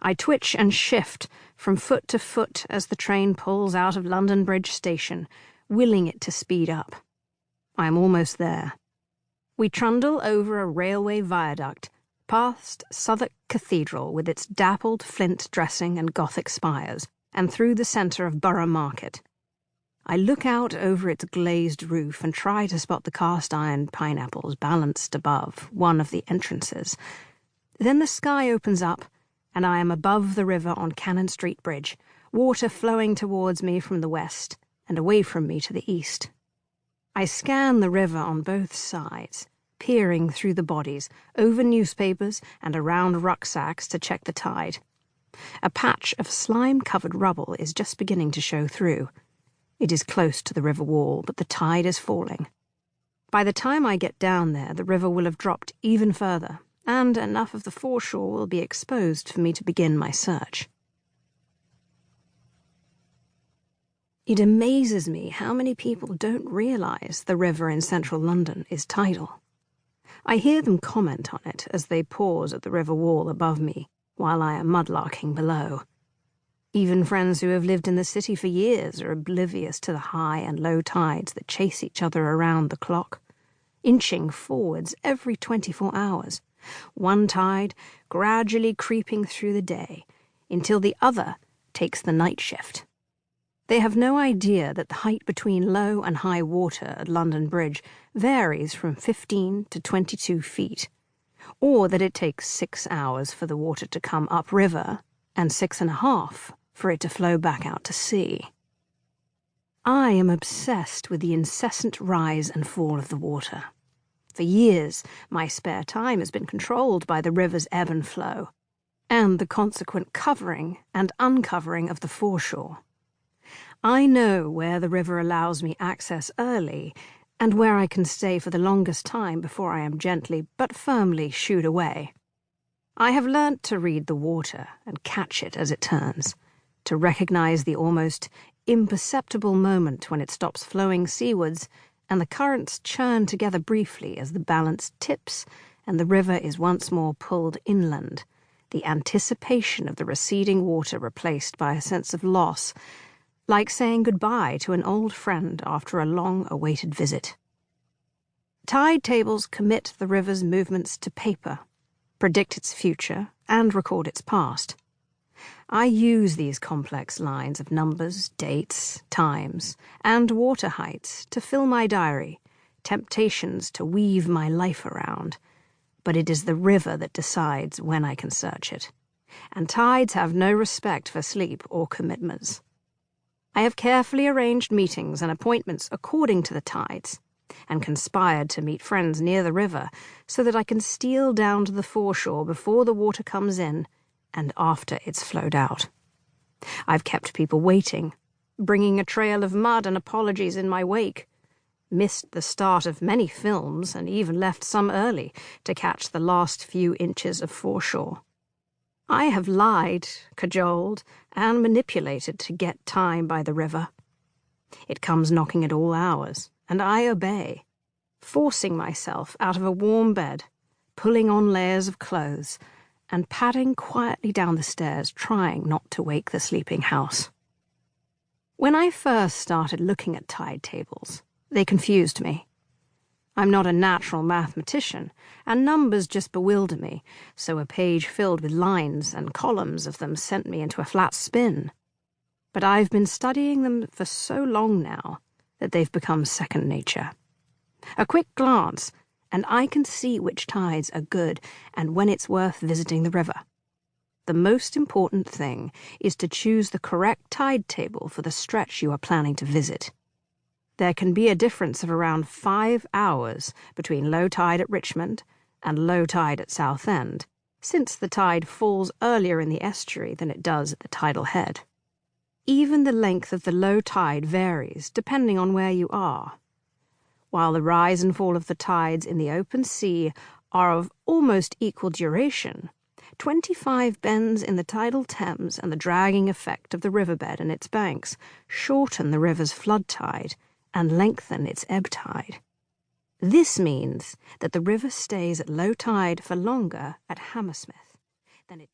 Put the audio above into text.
I twitch and shift from foot to foot as the train pulls out of London Bridge Station, willing it to speed up. I am almost there. We trundle over a railway viaduct, past Southwark Cathedral with its dappled flint dressing and Gothic spires, and through the centre of Borough Market. I look out over its glazed roof and try to spot the cast-iron pineapples balanced above one of the entrances. Then the sky opens up, and I am above the river on Cannon Street Bridge, water flowing towards me from the west and away from me to the east. I scan the river on both sides, peering through the bodies, over newspapers and around rucksacks to check the tide. A patch of slime-covered rubble is just beginning to show through. It is close to the river wall, but the tide is falling. By the time I get down there, the river will have dropped even further, and enough of the foreshore will be exposed for me to begin my search. It amazes me how many people don't realise the river in central London is tidal. I hear them comment on it as they pause at the river wall above me, while I am mudlarking below. Even friends who have lived in the city for years are oblivious to the high and low tides that chase each other around the clock, inching forwards every 24 hours, one tide gradually creeping through the day until the other takes the night shift. They have no idea that the height between low and high water at London Bridge varies from 15 to 22 feet, or that it takes 6 hours for the water to come upriver and 6.5 for it to flow back out to sea. I am obsessed with the incessant rise and fall of the water. For years, my spare time has been controlled by the river's ebb and flow, and the consequent covering and uncovering of the foreshore. I know where the river allows me access early, and where I can stay for the longest time before I am gently but firmly shooed away. I have learnt to read the water and catch it as it turns, to recognise the almost imperceptible moment when it stops flowing seawards and the currents churn together briefly as the balance tips and the river is once more pulled inland, the anticipation of the receding water replaced by a sense of loss, like saying goodbye to an old friend after a long-awaited visit. Tide tables commit the river's movements to paper, predict its future, and record its past. I use these complex lines of numbers, dates, times, and water heights to fill my diary, temptations to weave my life around, but it is the river that decides when I can search it, and tides have no respect for sleep or commitments. I have carefully arranged meetings and appointments according to the tides, and conspired to meet friends near the river so that I can steal down to the foreshore before the water comes in and after it's flowed out. I've kept people waiting, bringing a trail of mud and apologies in my wake, missed the start of many films and even left some early to catch the last few inches of foreshore. I have lied, cajoled, and manipulated to get time by the river. It comes knocking at all hours, and I obey, forcing myself out of a warm bed, pulling on layers of clothes, and padding quietly down the stairs, trying not to wake the sleeping house. When I first started looking at tide tables, they confused me. I'm not a natural mathematician, and numbers just bewilder me, so a page filled with lines and columns of them sent me into a flat spin. But I've been studying them for so long now that they've become second nature. A quick glance, and I can see which tides are good and when it's worth visiting the river. The most important thing is to choose the correct tide table for the stretch you are planning to visit. There can be a difference of around 5 hours between low tide at Richmond and low tide at Southend, since the tide falls earlier in the estuary than it does at the tidal head. Even the length of the low tide varies depending on where you are. While the rise and fall of the tides in the open sea are of almost equal duration, 25 bends in the tidal Thames and the dragging effect of the riverbed and its banks shorten the river's flood tide and lengthen its ebb tide. This means that the river stays at low tide for longer at Hammersmith than it does.